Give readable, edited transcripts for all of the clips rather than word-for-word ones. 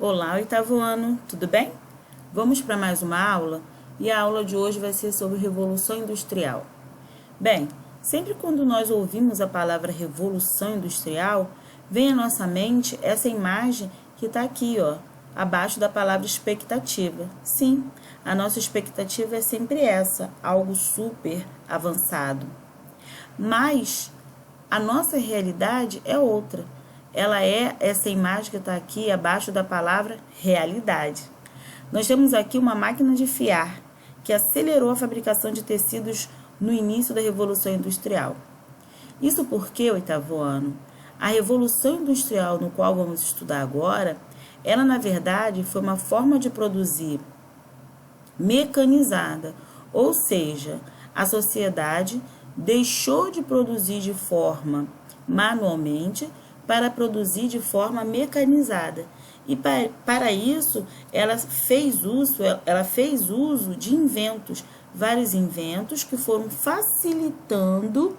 Olá, oitavo ano, tudo bem? Vamos para mais uma aula e a aula de hoje vai ser sobre Revolução Industrial. Bem, sempre quando nós ouvimos a palavra Revolução Industrial, vem à nossa mente essa imagem que está aqui, ó, abaixo da palavra expectativa. Sim, a nossa expectativa é sempre essa, algo super avançado. Mas a nossa realidade é outra. Ela é essa imagem que está aqui abaixo da palavra realidade. Nós temos aqui uma máquina de fiar que acelerou a fabricação de tecidos no início da Revolução Industrial. Isso porque, oitavo ano, a Revolução Industrial no qual vamos estudar agora, ela na verdade foi uma forma de produzir mecanizada, ou seja, a sociedade deixou de produzir de forma manualmente para produzir de forma mecanizada. E para isso, ela fez uso de inventos, vários inventos que foram facilitando,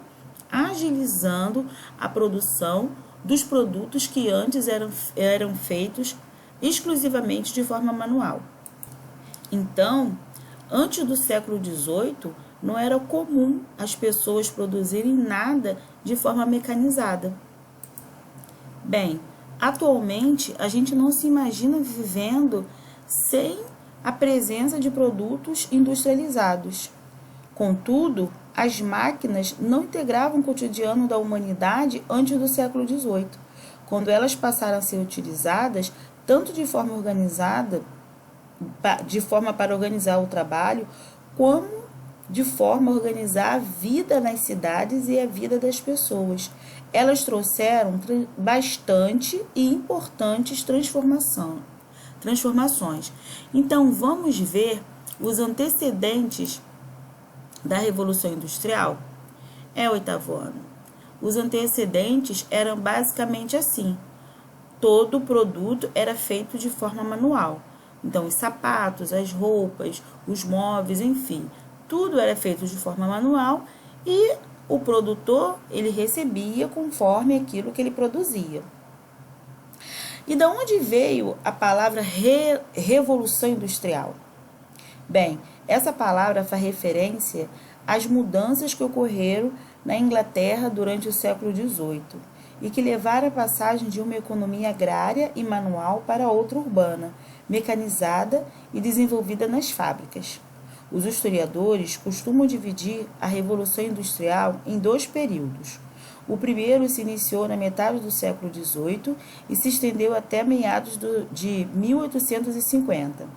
agilizando a produção dos produtos que antes eram feitos exclusivamente de forma manual. Então, antes do século XVIII, não era comum as pessoas produzirem nada de forma mecanizada. Bem, atualmente a gente não se imagina vivendo sem a presença de produtos industrializados. Contudo, as máquinas não integravam o cotidiano da humanidade antes do século XVIII, quando elas passaram a ser utilizadas tanto de forma organizada, de forma para organizar o trabalho, como de forma a organizar a vida nas cidades e a vida das pessoas. Elas trouxeram bastante e importantes transformações. Então, vamos ver os antecedentes da Revolução Industrial? Oitavo ano. Os antecedentes eram basicamente assim. Todo produto era feito de forma manual. Então, os sapatos, as roupas, os móveis, enfim, tudo era feito de forma manual e o produtor, ele recebia conforme aquilo que ele produzia. E de onde veio a palavra Revolução Industrial? Bem, essa palavra faz referência às mudanças que ocorreram na Inglaterra durante o século XVIII e que levaram à passagem de uma economia agrária e manual para outra urbana, mecanizada e desenvolvida nas fábricas. Os historiadores costumam dividir a Revolução Industrial em dois períodos. O primeiro se iniciou na metade do século XVIII e se estendeu até meados de 1850.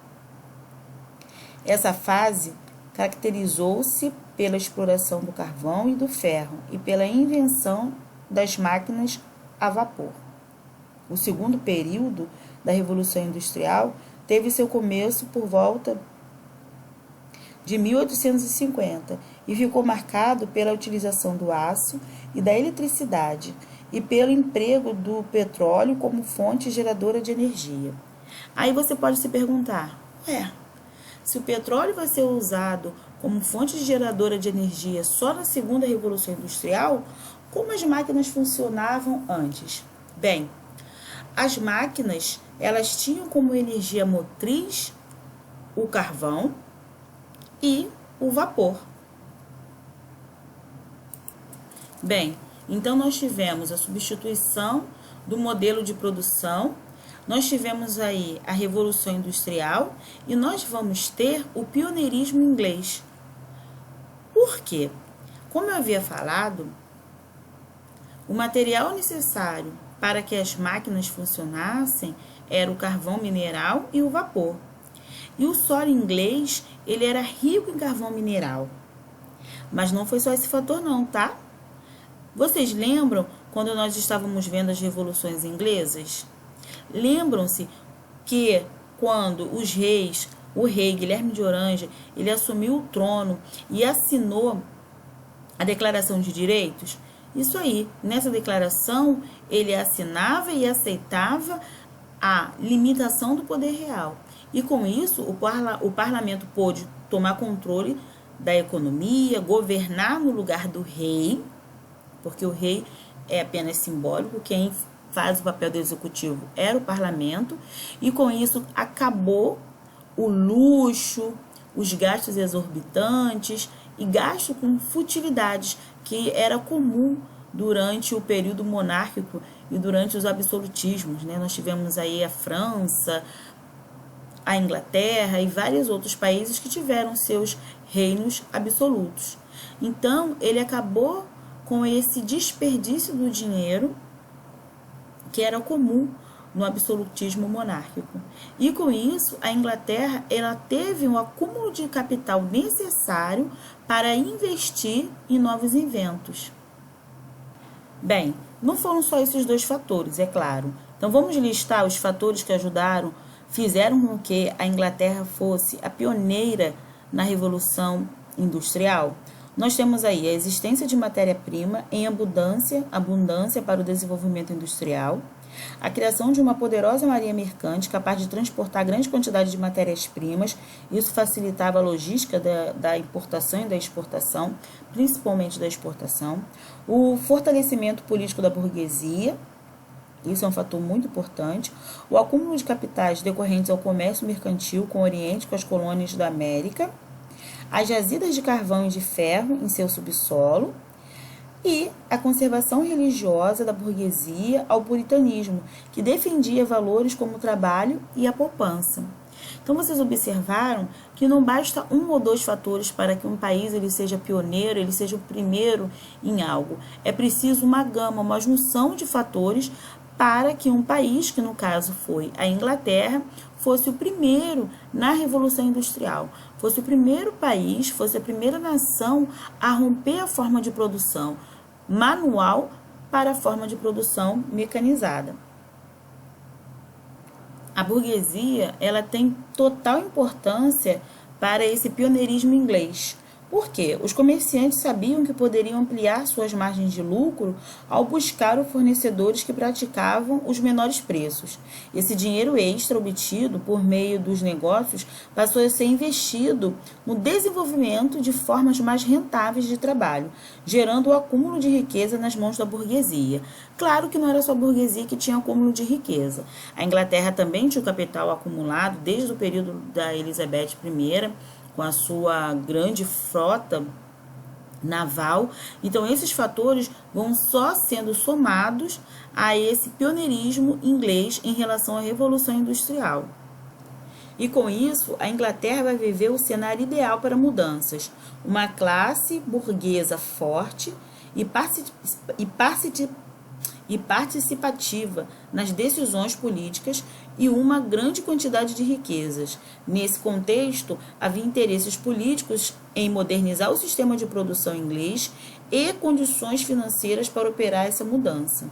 Essa fase caracterizou-se pela exploração do carvão e do ferro e pela invenção das máquinas a vapor. O segundo período da Revolução Industrial teve seu começo por volta de 1850 e ficou marcado pela utilização do aço e da eletricidade e pelo emprego do petróleo como fonte geradora de energia. Aí você pode se perguntar, se o petróleo vai ser usado como fonte geradora de energia só na segunda Revolução Industrial, como as máquinas funcionavam antes? Bem, as máquinas, elas tinham como energia motriz o carvão e o vapor. Bem, então nós tivemos a substituição do modelo de produção, nós tivemos aí a Revolução Industrial e nós vamos ter o pioneirismo inglês. Por quê? Como eu havia falado, o material necessário para que as máquinas funcionassem era o carvão mineral e o vapor. E o solo inglês, ele era rico em carvão mineral. Mas não foi só esse fator não, tá? Vocês lembram quando nós estávamos vendo as revoluções inglesas? Lembram-se que quando o rei Guilherme de Orange, ele assumiu o trono e assinou a Declaração de Direitos? Isso aí, nessa declaração, ele assinava e aceitava a limitação do poder real. E com isso, o parlamento pôde tomar controle da economia, governar no lugar do rei, porque o rei é apenas simbólico, quem faz o papel do executivo era o parlamento, e com isso acabou o luxo, os gastos exorbitantes e gasto com futilidades, que era comum durante o período monárquico e durante os absolutismos, né? Nós tivemos aí a França, a Inglaterra e vários outros países que tiveram seus reinos absolutos. Então, ele acabou com esse desperdício do dinheiro que era comum no absolutismo monárquico. E com isso, a Inglaterra ela teve um acúmulo de capital necessário para investir em novos inventos. Bem, não foram só esses dois fatores, é claro. Então vamos listar os fatores que fizeram com que a Inglaterra fosse a pioneira na Revolução Industrial. Nós temos aí a existência de matéria-prima em abundância para o desenvolvimento industrial, a criação de uma poderosa marinha mercante capaz de transportar grande quantidade de matérias-primas. Isso facilitava a logística da importação e da exportação, principalmente da exportação. O fortalecimento político da burguesia, isso é um fator muito importante. O acúmulo de capitais decorrentes ao comércio mercantil com o Oriente, com as colônias da América. As jazidas de carvão e de ferro em seu subsolo. E a conservação religiosa da burguesia ao puritanismo, que defendia valores como o trabalho e a poupança. Então, vocês observaram que não basta um ou dois fatores para que um país ele seja pioneiro, ele seja o primeiro em algo. É preciso uma gama, uma junção de fatores para que um país, que no caso foi a Inglaterra, fosse o primeiro na Revolução Industrial, fosse o primeiro país, fosse a primeira nação a romper a forma de produção manual para a forma de produção mecanizada. A burguesia, ela tem total importância para esse pioneirismo inglês. Por quê? Os comerciantes sabiam que poderiam ampliar suas margens de lucro ao buscar os fornecedores que praticavam os menores preços. Esse dinheiro extra obtido por meio dos negócios passou a ser investido no desenvolvimento de formas mais rentáveis de trabalho, gerando o acúmulo de riqueza nas mãos da burguesia. Claro que não era só a burguesia que tinha acúmulo de riqueza. A Inglaterra também tinha o capital acumulado desde o período da Elizabeth I, com a sua grande frota naval. Então, esses fatores vão só sendo somados a esse pioneirismo inglês em relação à Revolução Industrial. E com isso, a Inglaterra vai viver o cenário ideal para mudanças. Uma classe burguesa forte e participativa nas decisões políticas e uma grande quantidade de riquezas. Nesse contexto, havia interesses políticos em modernizar o sistema de produção inglês e condições financeiras para operar essa mudança.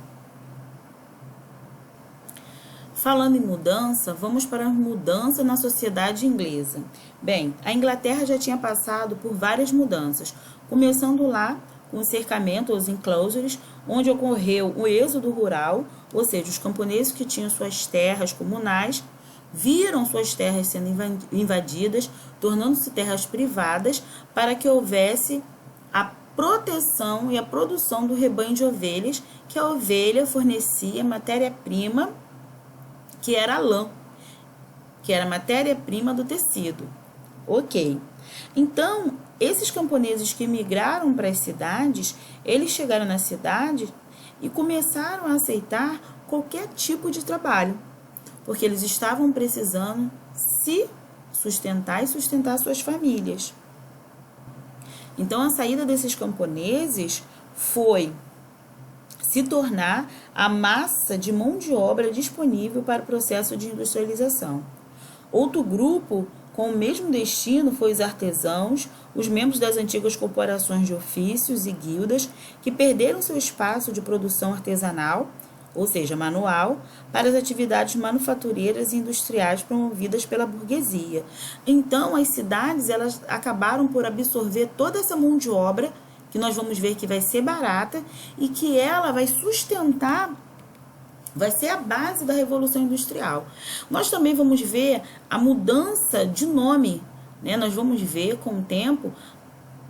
Falando em mudança, vamos para a mudança na sociedade inglesa. Bem, a Inglaterra já tinha passado por várias mudanças, começando lá com o cercamento, os enclosures, onde ocorreu o êxodo rural, ou seja, os camponeses que tinham suas terras comunais viram suas terras sendo invadidas, tornando-se terras privadas, para que houvesse a proteção e a produção do rebanho de ovelhas, que a ovelha fornecia matéria-prima, que era a lã, que era a matéria-prima do tecido. Ok. Então, esses camponeses que migraram para as cidades, eles chegaram na cidade e começaram a aceitar qualquer tipo de trabalho, porque eles estavam precisando se sustentar e sustentar suas famílias. Então, a saída desses camponeses foi se tornar a massa de mão de obra disponível para o processo de industrialização. Outro grupo com o mesmo destino foi os artesãos, os membros das antigas corporações de ofícios e guildas, que perderam seu espaço de produção artesanal, ou seja, manual, para as atividades manufatureiras e industriais promovidas pela burguesia. Então, as cidades elas acabaram por absorver toda essa mão de obra, que nós vamos ver que vai ser barata, e que ela vai sustentar, vai ser a base da Revolução Industrial. Nós também vamos ver a mudança de nome, né? Nós vamos ver com o tempo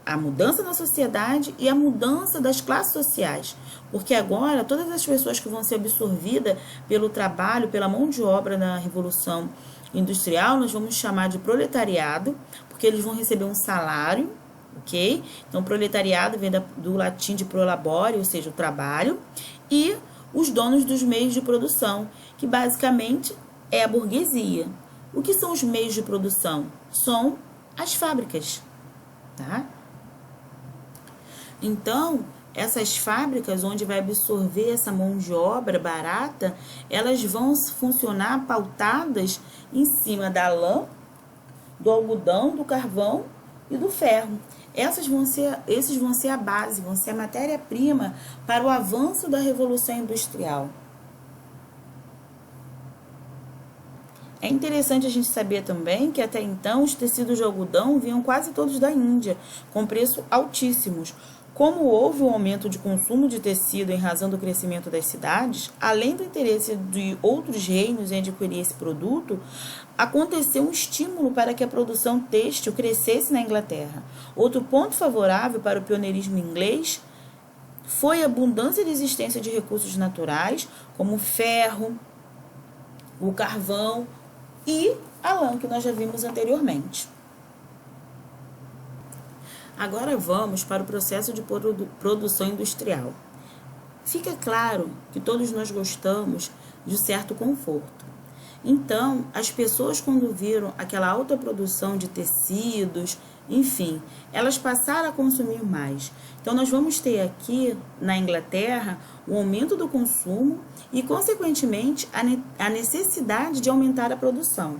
a mudança na sociedade e a mudança das classes sociais. Porque agora, todas as pessoas que vão ser absorvidas pelo trabalho, pela mão de obra na Revolução Industrial, nós vamos chamar de proletariado, porque eles vão receber um salário, ok? Então, proletariado vem do latim de prolabore, ou seja, o trabalho, e os donos dos meios de produção, que basicamente é a burguesia. O que são os meios de produção? São as fábricas, tá? Então, essas fábricas onde vai absorver essa mão de obra barata, elas vão funcionar pautadas em cima da lã, do algodão, do carvão e do ferro. Esses vão ser a base, vão ser a matéria-prima para o avanço da Revolução Industrial. É interessante a gente saber também que até então os tecidos de algodão vinham quase todos da Índia, com preços altíssimos. Como houve um aumento de consumo de tecido em razão do crescimento das cidades, além do interesse de outros reinos em adquirir esse produto, aconteceu um estímulo para que a produção têxtil crescesse na Inglaterra. Outro ponto favorável para o pioneirismo inglês foi a abundância de existência de recursos naturais, como o ferro, o carvão e a lã, que nós já vimos anteriormente. Agora vamos para o processo de produção industrial. Fica claro que todos nós gostamos de certo conforto. Então, as pessoas, quando viram aquela alta produção de tecidos, enfim, elas passaram a consumir mais. Então, nós vamos ter aqui na Inglaterra o aumento do consumo e, consequentemente, a necessidade de aumentar a produção.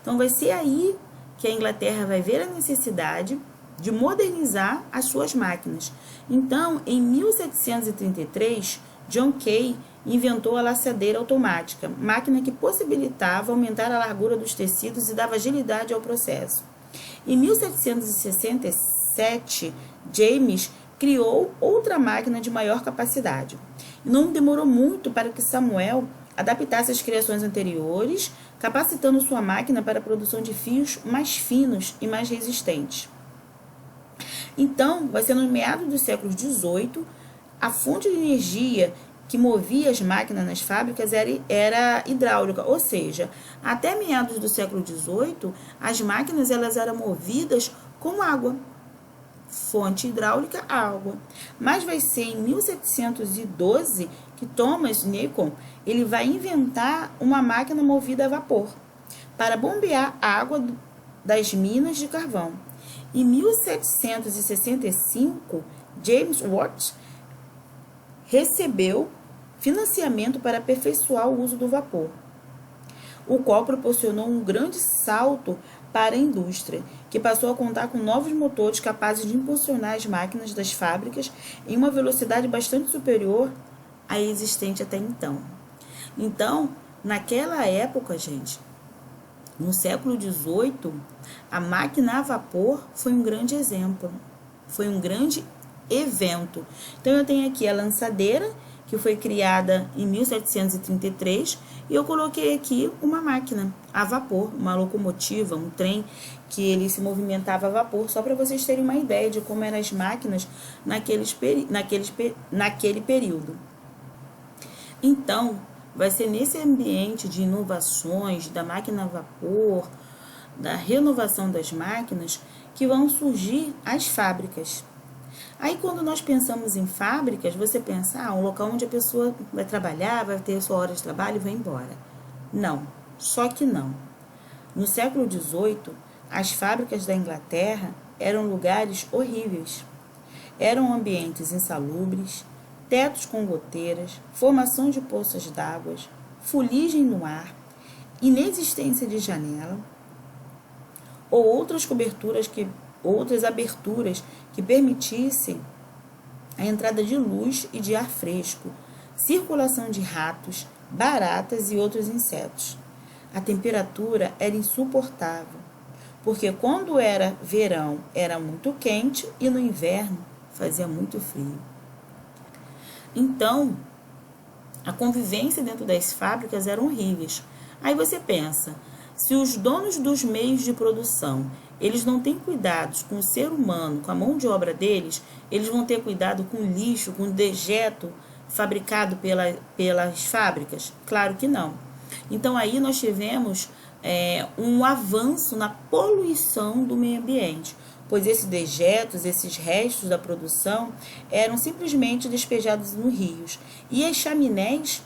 Então, vai ser aí que a Inglaterra vai ver a necessidade de modernizar as suas máquinas. Então, em 1733, John Kay inventou a laçadeira automática, máquina que possibilitava aumentar a largura dos tecidos e dava agilidade ao processo. Em 1767, James criou outra máquina de maior capacidade. Não demorou muito para que Samuel adaptasse as criações anteriores, capacitando sua máquina para a produção de fios mais finos e mais resistentes. Então, vai ser no meado do século XVIII, a fonte de energia que movia as máquinas nas fábricas era hidráulica, ou seja, até meados do século XVIII, as máquinas elas eram movidas com água. Fonte hidráulica, água. Mas vai ser em 1712 que Thomas Newcomen ele vai inventar uma máquina movida a vapor para bombear a água das minas de carvão. Em 1765, James Watt recebeu financiamento para aperfeiçoar o uso do vapor, o qual proporcionou um grande salto para a indústria, que passou a contar com novos motores capazes de impulsionar as máquinas das fábricas em uma velocidade bastante superior à existente até então. Então, naquela época, gente, no século XVIII, a máquina a vapor foi um grande exemplo, foi um grande evento. Então, eu tenho aqui a lançadeira, que foi criada em 1733, e eu coloquei aqui uma máquina a vapor, uma locomotiva, um trem que ele se movimentava a vapor, só para vocês terem uma ideia de como eram as máquinas naquele período. Então, vai ser nesse ambiente de inovações, da máquina a vapor, da renovação das máquinas, que vão surgir as fábricas. Aí, quando nós pensamos em fábricas, você pensa, um local onde a pessoa vai trabalhar, vai ter a sua hora de trabalho e vai embora. Não, só que não. No século XVIII, as fábricas da Inglaterra eram lugares horríveis. Eram ambientes insalubres, tetos com goteiras, formação de poças d'água, fuligem no ar, inexistência de janela ou outras aberturas que permitissem a entrada de luz e de ar fresco, circulação de ratos, baratas e outros insetos. A temperatura era insuportável, porque quando era verão era muito quente e no inverno fazia muito frio. Então, a convivência dentro das fábricas era horrível. Aí você pensa, Se os donos dos meios de produção, eles não têm cuidados com o ser humano, com a mão de obra deles, eles vão ter cuidado com o lixo, com o dejeto fabricado pelas fábricas? Claro que não. Então, aí nós tivemos um avanço na poluição do meio ambiente, pois esses dejetos, esses restos da produção eram simplesmente despejados nos rios. E as chaminés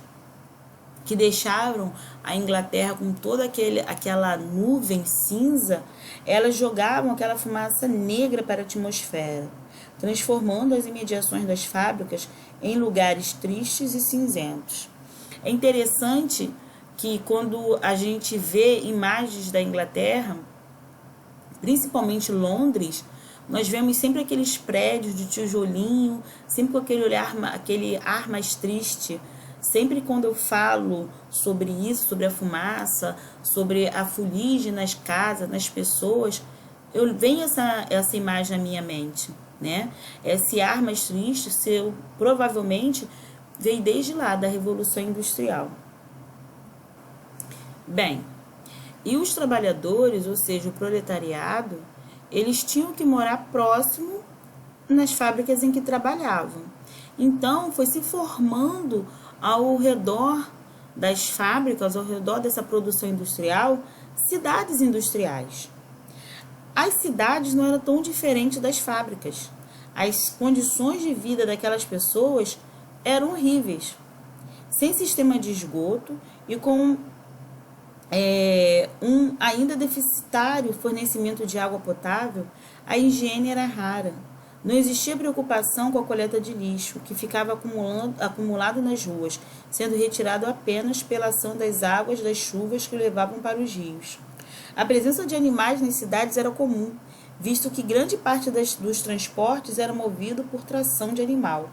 que deixaram a Inglaterra com toda aquela nuvem cinza, elas jogavam aquela fumaça negra para a atmosfera, transformando as imediações das fábricas em lugares tristes e cinzentos. É interessante que quando a gente vê imagens da Inglaterra, principalmente Londres, nós vemos sempre aqueles prédios de tijolinho, sempre com aquele ar mais triste. Sempre quando eu falo sobre isso, sobre a fumaça, sobre a fuligem nas casas, nas pessoas, vem essa imagem na minha mente, né? Esse ar mais triste, provavelmente veio desde lá, da Revolução Industrial. Bem, e os trabalhadores, ou seja, o proletariado, eles tinham que morar próximo nas fábricas em que trabalhavam. Então, foi se formando ao redor das fábricas, ao redor dessa produção industrial, cidades industriais. As cidades não eram tão diferentes das fábricas. As condições de vida daquelas pessoas eram horríveis. Sem sistema de esgoto e com um ainda deficitário fornecimento de água potável, a higiene era rara. Não existia preocupação com a coleta de lixo, que ficava acumulado nas ruas, sendo retirado apenas pela ação das águas das chuvas que levavam para os rios. A presença de animais nas cidades era comum, visto que grande parte dos transportes era movido por tração de animal.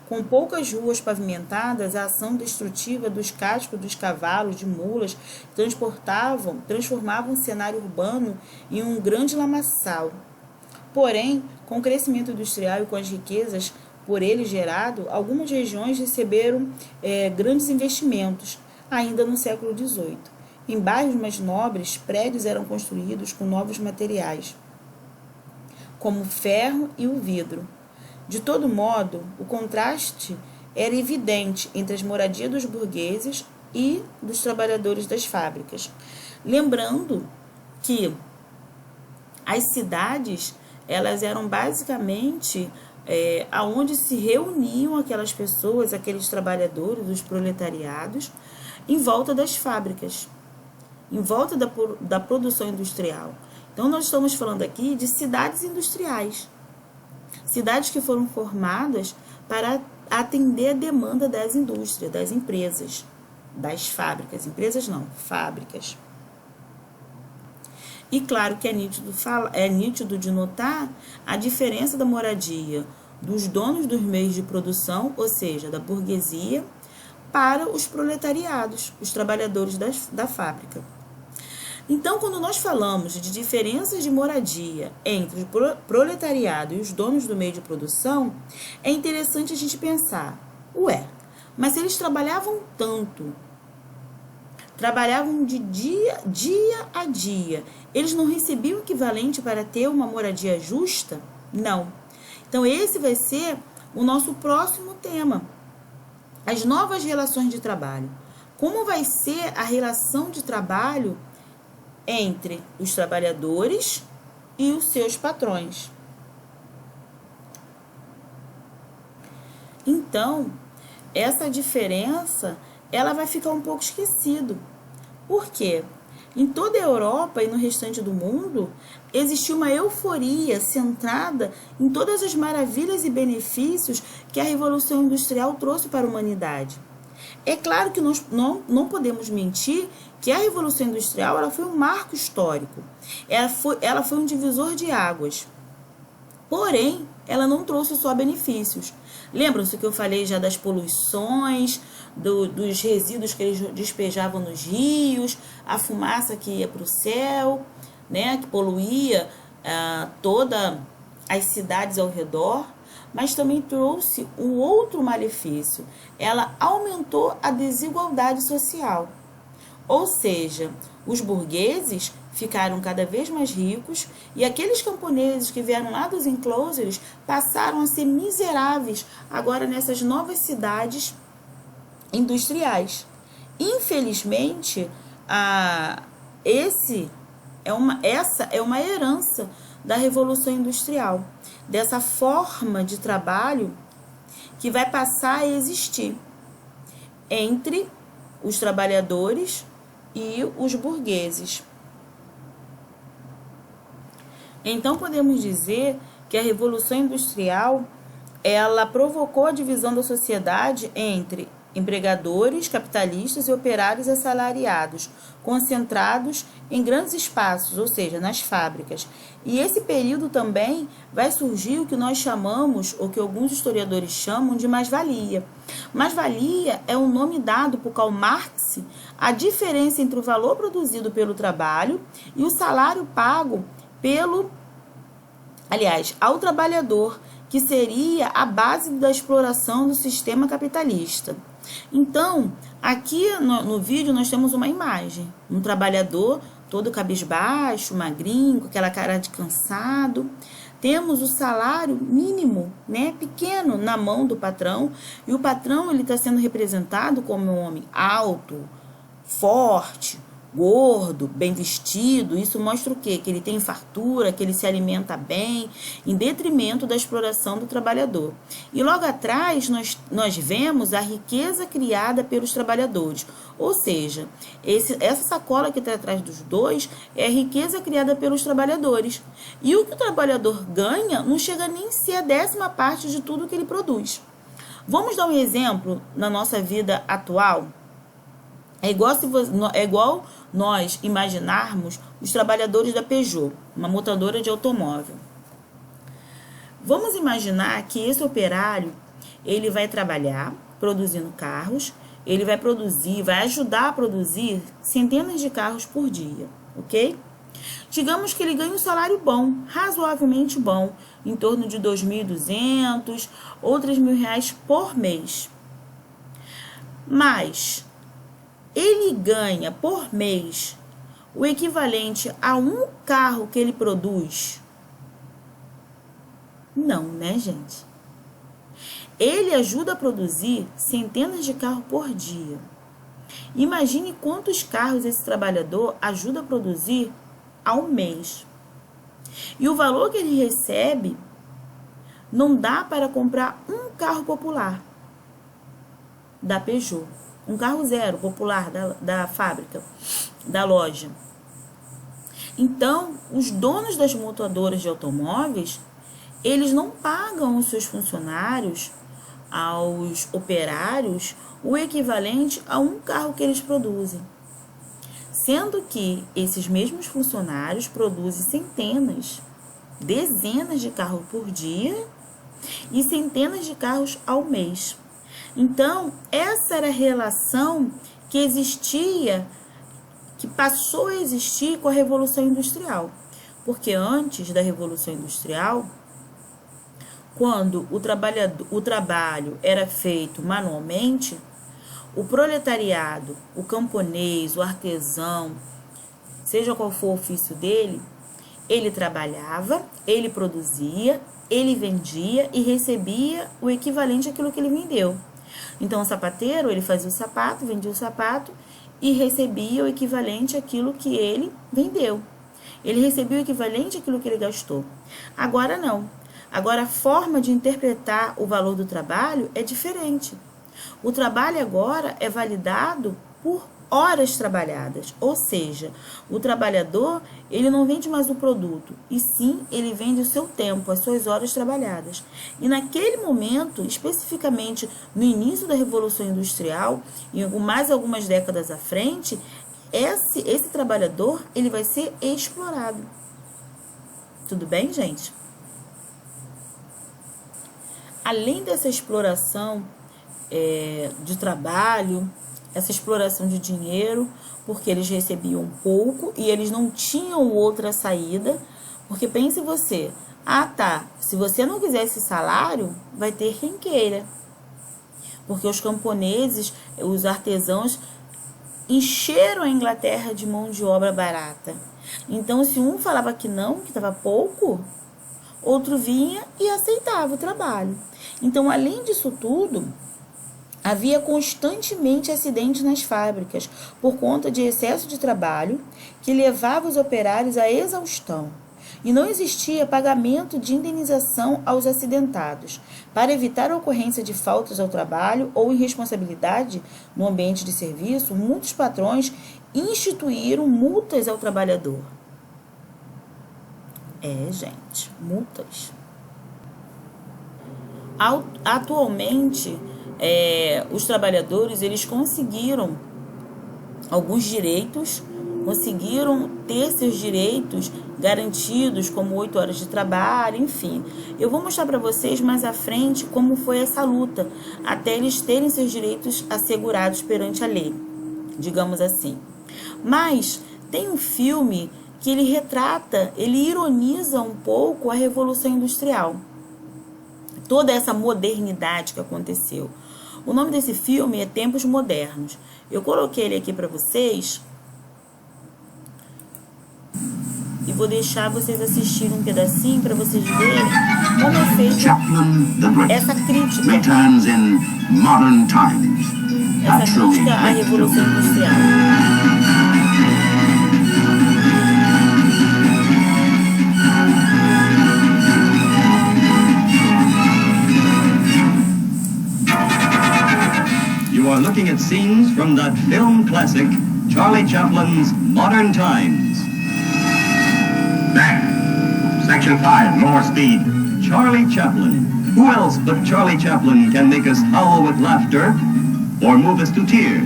Com poucas ruas pavimentadas, a ação destrutiva dos cascos dos cavalos, de mulas, transformavam o cenário urbano em um grande lamaçal. Porém, com o crescimento industrial e com as riquezas por ele gerado, algumas regiões receberam grandes investimentos, ainda no século XVIII. Em bairros mais nobres, prédios eram construídos com novos materiais, como o ferro e o vidro. De todo modo, o contraste era evidente entre as moradias dos burgueses e dos trabalhadores das fábricas. Lembrando que as cidades, elas eram basicamente aonde se reuniam aquelas pessoas, aqueles trabalhadores, os proletariados, em volta das fábricas, em volta da produção industrial. Então, nós estamos falando aqui de cidades industriais, cidades que foram formadas para atender a demanda das indústrias, das empresas, das fábricas. Empresas não, fábricas. E claro que é nítido de notar a diferença da moradia dos donos dos meios de produção, ou seja, da burguesia, para os proletariados, os trabalhadores da fábrica. Então, quando nós falamos de diferenças de moradia entre o proletariado e os donos do meio de produção, é interessante a gente pensar, mas se eles trabalhavam tanto, trabalhavam de dia a dia, eles não recebiam o equivalente para ter uma moradia justa? Não. Então, esse vai ser o nosso próximo tema. As novas relações de trabalho. Como vai ser a relação de trabalho entre os trabalhadores e os seus patrões? Então, essa diferença, ela vai ficar um pouco esquecida. Por quê? Em toda a Europa e no restante do mundo, existiu uma euforia centrada em todas as maravilhas e benefícios que a Revolução Industrial trouxe para a humanidade. É claro que nós não podemos mentir que a Revolução Industrial ela foi um marco histórico. Ela foi um divisor de águas. Porém, ela não trouxe só benefícios. Lembram-se que eu falei já das poluições, dos resíduos que eles despejavam nos rios, a fumaça que ia para o céu, né, que poluía todas as cidades ao redor, mas também trouxe um outro malefício. Ela aumentou a desigualdade social. Ou seja, os burgueses ficaram cada vez mais ricos e aqueles camponeses que vieram lá dos enclosures passaram a ser miseráveis agora nessas novas cidades industriais. Infelizmente, essa é uma herança da Revolução Industrial, dessa forma de trabalho que vai passar a existir entre os trabalhadores e os burgueses. Então, podemos dizer que a Revolução Industrial, ela provocou a divisão da sociedade entre empregadores, capitalistas e operários assalariados, concentrados em grandes espaços, ou seja, nas fábricas. E esse período também vai surgir o que nós chamamos, ou que alguns historiadores chamam de mais-valia. Mais-valia é um nome dado por Karl Marx à diferença entre o valor produzido pelo trabalho e o salário pago ao trabalhador, que seria a base da exploração do sistema capitalista. Então, aqui no vídeo nós temos uma imagem, um trabalhador todo cabisbaixo, magrinho, com aquela cara de cansado. Temos o salário mínimo, né, pequeno, na mão do patrão, e o patrão ele está sendo representado como um homem alto, forte, gordo, bem vestido. Isso mostra o quê? Que ele tem fartura, que ele se alimenta bem, em detrimento da exploração do trabalhador. E logo atrás nós vemos a riqueza criada pelos trabalhadores, ou seja, essa sacola que está atrás dos dois é a riqueza criada pelos trabalhadores. E o que o trabalhador ganha não chega nem a ser a 10ª parte de tudo que ele produz. Vamos dar um exemplo na nossa vida atual? É igual nós imaginarmos os trabalhadores da Peugeot, uma montadora de automóvel. Vamos imaginar que esse operário, ele vai trabalhar produzindo carros, ele vai ajudar a produzir centenas de carros por dia, ok? Digamos que ele ganha um salário bom, razoavelmente bom, em torno de 2.200 ou 3.000 reais por mês. Mas ele ganha por mês o equivalente a um carro que ele produz? Não, né, gente? Ele ajuda a produzir centenas de carros por dia. Imagine quantos carros esse trabalhador ajuda a produzir ao mês. E o valor que ele recebe não dá para comprar um carro popular da Peugeot. Um carro zero popular da fábrica, da loja. Então, os donos das montadoras de automóveis, eles não pagam aos seus funcionários, aos operários, o equivalente a um carro que eles produzem. Sendo que esses mesmos funcionários produzem centenas, dezenas de carros por dia e centenas de carros ao mês. Então, essa era a relação que existia, que passou a existir com a Revolução Industrial. Porque antes da Revolução Industrial, quando o trabalho era feito manualmente, o proletariado, o camponês, o artesão, seja qual for o ofício dele, ele trabalhava, ele produzia, ele vendia e recebia o equivalente àquilo que ele vendeu. Então, o sapateiro, ele fazia o sapato, vendia o sapato e recebia o equivalente àquilo que ele vendeu. Ele recebia o equivalente àquilo que ele gastou. Agora não. Agora, a forma de interpretar o valor do trabalho é diferente. O trabalho agora é validado por horas trabalhadas, ou seja, o trabalhador, ele não vende mais o produto, e sim, ele vende o seu tempo, as suas horas trabalhadas. E naquele momento, especificamente no início da Revolução Industrial, e mais algumas décadas à frente, esse trabalhador, ele vai ser explorado. Tudo bem, gente? Além dessa exploração de trabalho, essa exploração de dinheiro, porque eles recebiam pouco e eles não tinham outra saída, porque pense você, se você não quiser esse salário, vai ter quem queira, porque os camponeses, os artesãos encheram a Inglaterra de mão de obra barata. Então, se um falava que não, que estava pouco, outro vinha e aceitava o trabalho. Então, além disso tudo, havia constantemente acidentes nas fábricas por conta de excesso de trabalho que levava os operários à exaustão. E não existia pagamento de indenização aos acidentados. Para evitar a ocorrência de faltas ao trabalho ou irresponsabilidade no ambiente de serviço, muitos patrões instituíram multas ao trabalhador. Gente, multas. Atualmente, os trabalhadores eles conseguiram alguns direitos, conseguiram ter seus direitos garantidos, como 8 horas de trabalho, enfim. Eu vou mostrar para vocês mais à frente como foi essa luta, até eles terem seus direitos assegurados perante a lei, digamos assim. Mas tem um filme que ele retrata, ele ironiza um pouco a Revolução Industrial, toda essa modernidade que aconteceu. O nome desse filme é Tempos Modernos. Eu coloquei ele aqui para vocês e vou deixar vocês assistirem um pedacinho para vocês verem como é feita essa crítica. Essa crítica à Revolução Industrial. You are looking at scenes from that film classic, Charlie Chaplin's Modern Times. Back. Section 5, more speed. Charlie Chaplin. Who else but Charlie Chaplin can make us howl with laughter or move us to tears?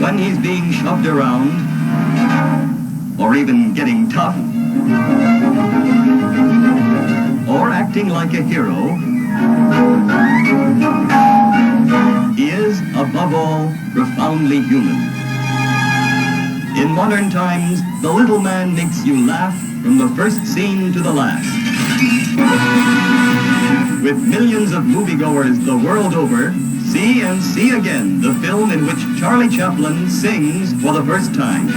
When he's being shoved around, or even getting tough, or acting like a hero, he is, above all, profoundly human. In Modern Times, the little man makes you laugh from the first scene to the last. With millions of moviegoers the world over, see and see again the film in which Charlie Chaplin sings for the first time.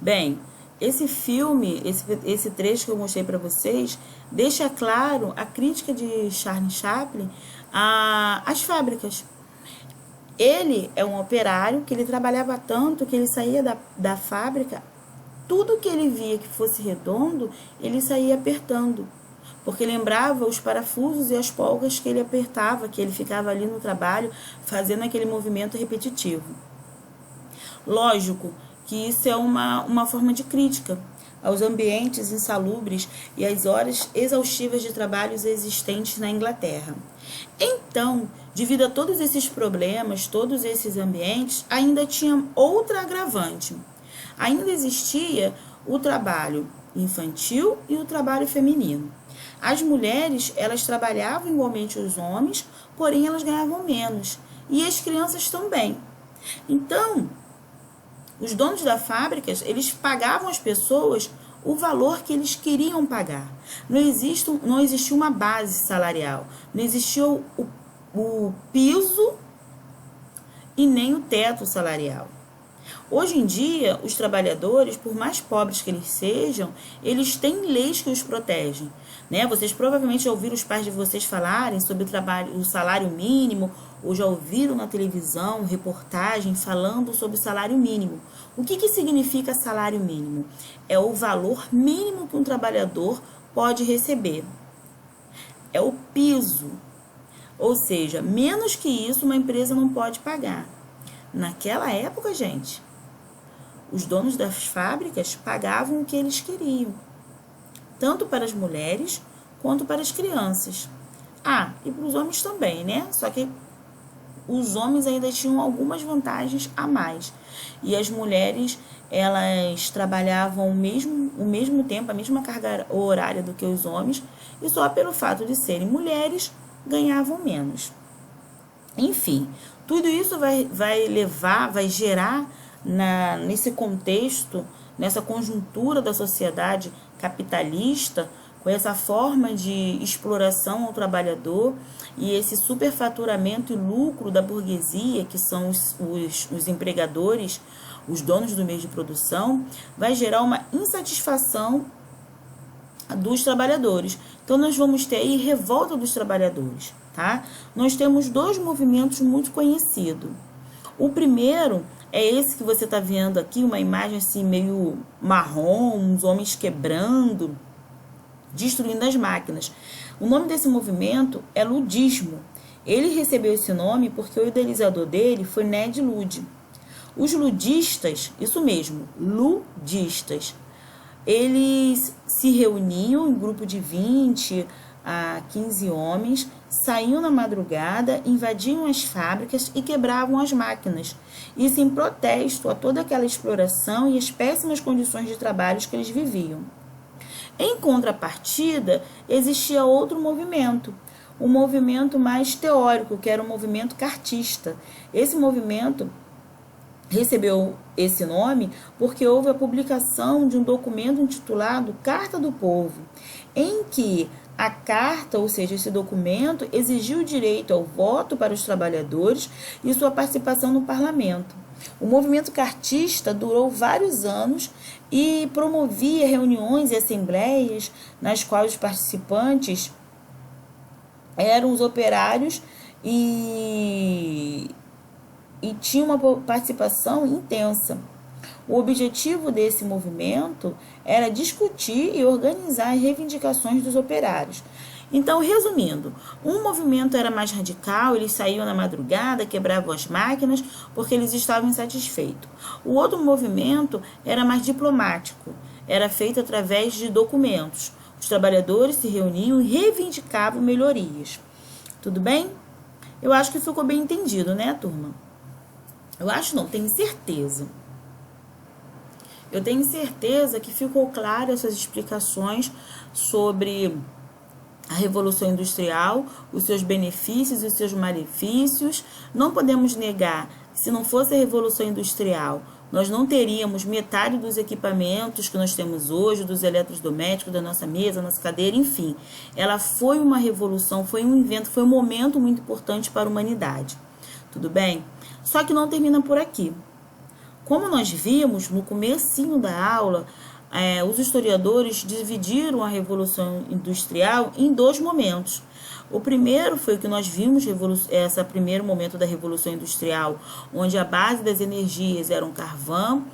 Bem, esse filme, esse trecho que eu mostrei para vocês, deixa claro a crítica de Charlie Chaplin às fábricas. Ele é um operário que ele trabalhava tanto que ele saía da fábrica, tudo que ele via que fosse redondo, ele saía apertando, porque lembrava os parafusos e as polgas que ele apertava, que ele ficava ali no trabalho fazendo aquele movimento repetitivo. Lógico que isso é uma forma de crítica aos ambientes insalubres e às horas exaustivas de trabalhos existentes na Inglaterra. Então, devido a todos esses problemas, todos esses ambientes, ainda tinha outra agravante. Ainda existia o trabalho infantil e o trabalho feminino. As mulheres, elas trabalhavam igualmente os homens, porém elas ganhavam menos. E as crianças também. Então, os donos das fábricas, eles pagavam às pessoas o valor que eles queriam pagar. Não existia uma base salarial, não existia o piso e nem o teto salarial. Hoje em dia, os trabalhadores, por mais pobres que eles sejam, eles têm leis que os protegem, né? Vocês provavelmente já ouviram os pais de vocês falarem sobre o salário mínimo, ou já ouviram na televisão reportagem falando sobre o salário mínimo. O que significa salário mínimo? É o valor mínimo que um trabalhador pode receber. É o piso. Ou seja, menos que isso uma empresa não pode pagar. Naquela época, gente, os donos das fábricas pagavam o que eles queriam, tanto para as mulheres quanto para as crianças. E para os homens também, né? Só que os homens ainda tinham algumas vantagens a mais. E as mulheres, elas trabalhavam o mesmo tempo, a mesma carga horária do que os homens, e só pelo fato de serem mulheres, ganhavam menos. Enfim, tudo isso vai gerar nesse contexto, nessa conjuntura da sociedade capitalista, com essa forma de exploração ao trabalhador e esse superfaturamento e lucro da burguesia, que são os empregadores, os donos do meio de produção, vai gerar uma insatisfação dos trabalhadores. Então, nós vamos ter aí revolta dos trabalhadores, tá? Nós temos dois movimentos muito conhecidos. O primeiro é esse que você está vendo aqui, uma imagem assim meio marrom, uns homens quebrando, destruindo as máquinas. O nome desse movimento é ludismo. Ele recebeu esse nome porque o idealizador dele foi Ned Ludd. Os ludistas, isso mesmo, ludistas, eles se reuniam em grupo de 20 a 15 homens, saíam na madrugada, invadiam as fábricas e quebravam as máquinas. Isso em protesto a toda aquela exploração e as péssimas condições de trabalho que eles viviam. Em contrapartida, existia outro movimento, um movimento mais teórico, que era o movimento cartista. Esse movimento recebeu esse nome porque houve a publicação de um documento intitulado Carta do Povo, em que a carta, ou seja, esse documento, exigiu o direito ao voto para os trabalhadores e sua participação no parlamento. O movimento cartista durou vários anos e promovia reuniões e assembleias nas quais os participantes eram os operários e tinha uma participação intensa. O objetivo desse movimento era discutir e organizar as reivindicações dos operários. Então, resumindo, um movimento era mais radical, eles saíam na madrugada, quebravam as máquinas porque eles estavam insatisfeitos. O outro movimento era mais diplomático, era feito através de documentos. Os trabalhadores se reuniam e reivindicavam melhorias. Tudo bem? Eu acho que ficou bem entendido, né, turma? Eu acho não, tenho certeza. Eu tenho certeza que ficou claro essas explicações sobre a Revolução Industrial, os seus benefícios e os seus malefícios. Não podemos negar que se não fosse a Revolução Industrial, nós não teríamos metade dos equipamentos que nós temos hoje, dos eletrodomésticos, da nossa mesa, nossa cadeira, enfim. Ela foi uma revolução, foi um invento, foi um momento muito importante para a humanidade. Tudo bem? Só que não termina por aqui. Como nós vimos no comecinho da aula, os historiadores dividiram a Revolução Industrial em dois momentos. O primeiro foi o que nós vimos, esse primeiro momento da Revolução Industrial, onde a base das energias eram carvão,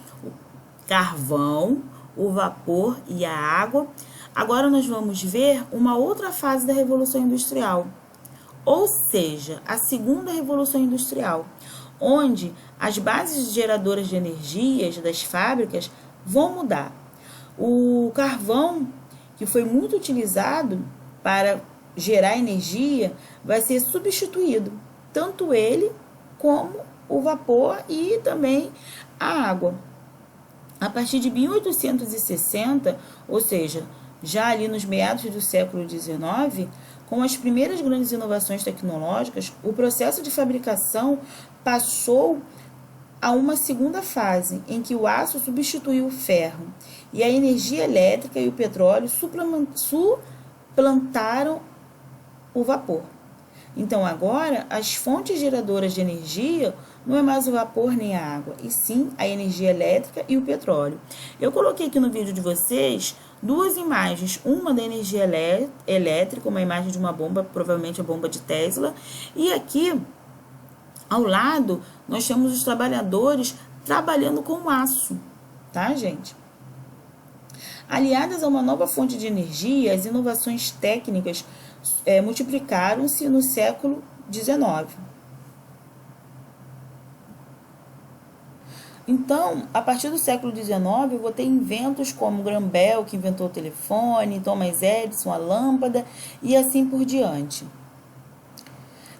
o vapor e a água. Agora nós vamos ver uma outra fase da Revolução Industrial, ou seja, a segunda Revolução Industrial, onde as bases geradoras de energias das fábricas vão mudar. O carvão, que foi muito utilizado para gerar energia, vai ser substituído, tanto ele como o vapor e também a água. A partir de 1860, ou seja, já ali nos meados do século XIX, com as primeiras grandes inovações tecnológicas, o processo de fabricação passou a uma segunda fase, em que o aço substituiu o ferro e a energia elétrica e o petróleo suplantaram o vapor. Então, agora, as fontes geradoras de energia não é mais o vapor nem a água, e sim a energia elétrica e o petróleo. Eu coloquei aqui no vídeo de vocês duas imagens, uma da energia elétrica, uma imagem de uma bomba, provavelmente a bomba de Tesla, e aqui, ao lado, nós temos os trabalhadores trabalhando com aço, tá, gente? Aliadas a uma nova fonte de energia, as inovações técnicas multiplicaram-se no século XIX. Então, a partir do século XIX, eu vou ter inventos como Graham Bell, que inventou o telefone, Thomas Edison, a lâmpada, e assim por diante.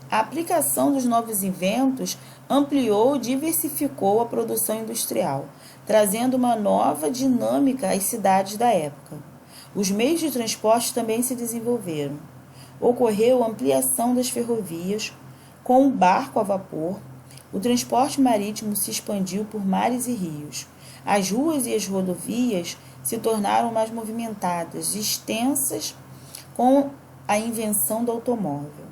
A aplicação dos novos inventos ampliou e diversificou a produção industrial, trazendo uma nova dinâmica às cidades da época. Os meios de transporte também se desenvolveram. Ocorreu a ampliação das ferrovias, com o barco a vapor. O transporte marítimo se expandiu por mares e rios. As ruas e as rodovias se tornaram mais movimentadas, extensas com a invenção do automóvel.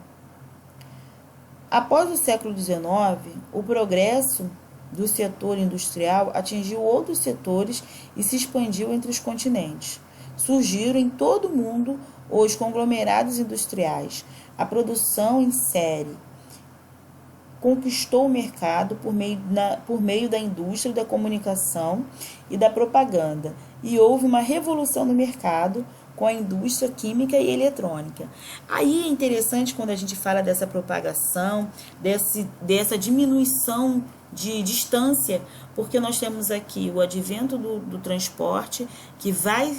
Após o século XIX, o progresso do setor industrial atingiu outros setores e se expandiu entre os continentes. Surgiram em todo o mundo os conglomerados industriais. A produção em série conquistou o mercado por meio da indústria, da comunicação e da propaganda. E houve uma revolução no mercado com a indústria química e eletrônica. Aí é interessante quando a gente fala dessa propagação, dessa diminuição de distância, porque nós temos aqui o advento do transporte, que vai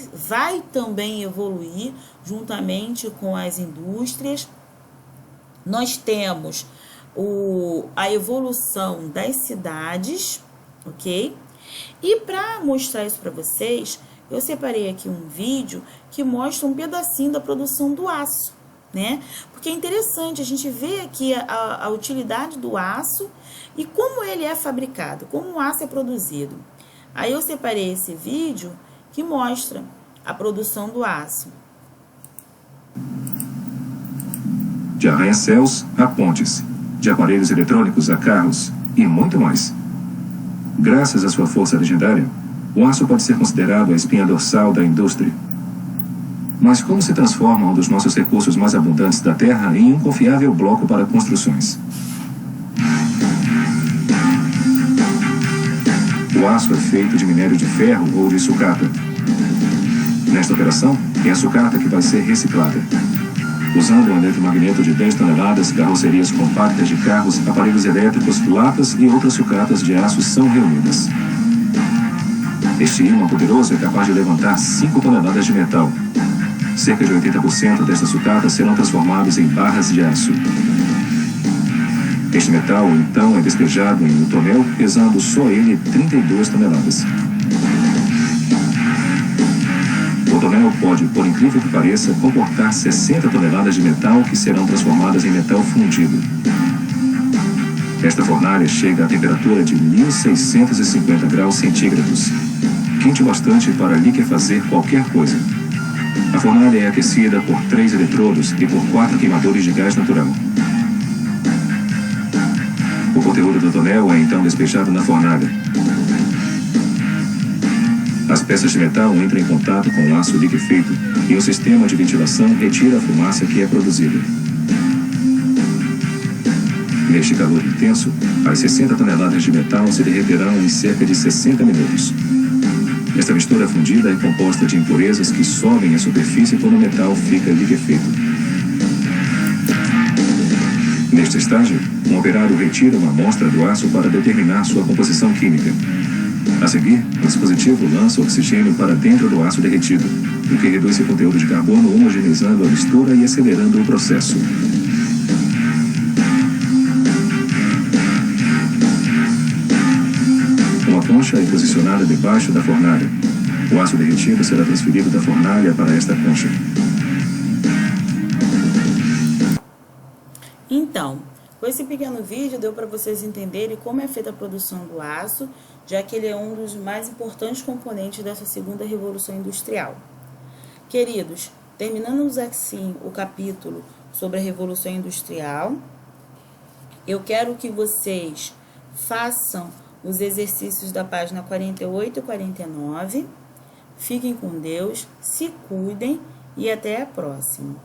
também evoluir juntamente com as indústrias. Nós temos a evolução das cidades, ok? E para mostrar isso para vocês, eu separei aqui um vídeo que mostra um pedacinho da produção do aço, né? Porque é interessante a gente ver aqui a utilidade do aço e como ele é fabricado, como o aço é produzido. Aí eu separei esse vídeo que mostra a produção do aço. De arranha-céus a pontes, de aparelhos eletrônicos a carros e muito mais. Graças à sua força legendária, o aço pode ser considerado a espinha dorsal da indústria. Mas como se transforma um dos nossos recursos mais abundantes da Terra em um confiável bloco para construções? O aço é feito de minério de ferro ou de sucata. Nesta operação, é a sucata que vai ser reciclada. Usando um eletromagneto de 10 toneladas, carrocerias compactas de carros, aparelhos elétricos, latas e outras sucatas de aço são reunidas. Este ímã poderoso é capaz de levantar 5 toneladas de metal. Cerca de 80% destas sucatas serão transformados em barras de aço. Este metal, então, é despejado em um tonel, pesando só ele 32 toneladas. O tonel pode, por incrível que pareça, comportar 60 toneladas de metal que serão transformadas em metal fundido. Esta fornalha chega a temperatura de 1650 graus centígrados, quente bastante para liquefazer qualquer coisa. A fornalha é aquecida por 3 eletrodos e por 4 queimadores de gás natural. O conteúdo do tonel é então despejado na fornalha. As peças de metal entram em contato com o aço liquefeito e o sistema de ventilação retira a fumaça que é produzida. Neste calor intenso, as 60 toneladas de metal se derreterão em cerca de 60 minutos. Esta mistura fundida é composta de impurezas que sobem à superfície quando o metal fica liquefeito. Neste estágio, um operário retira uma amostra do aço para determinar sua composição química. A seguir, o dispositivo lança oxigênio para dentro do aço derretido, o que reduz seu conteúdo de carbono, homogeneizando a mistura e acelerando o processo. Uma concha é posicionada debaixo da fornalha. O aço derretido será transferido da fornalha para esta concha. Então, com esse pequeno vídeo deu para vocês entenderem como é feita a produção do aço, já que ele é um dos mais importantes componentes dessa segunda revolução industrial. Queridos, terminamos assim o capítulo sobre a revolução industrial. Eu quero que vocês façam os exercícios da página 48 e 49. Fiquem com Deus, se cuidem e até a próxima.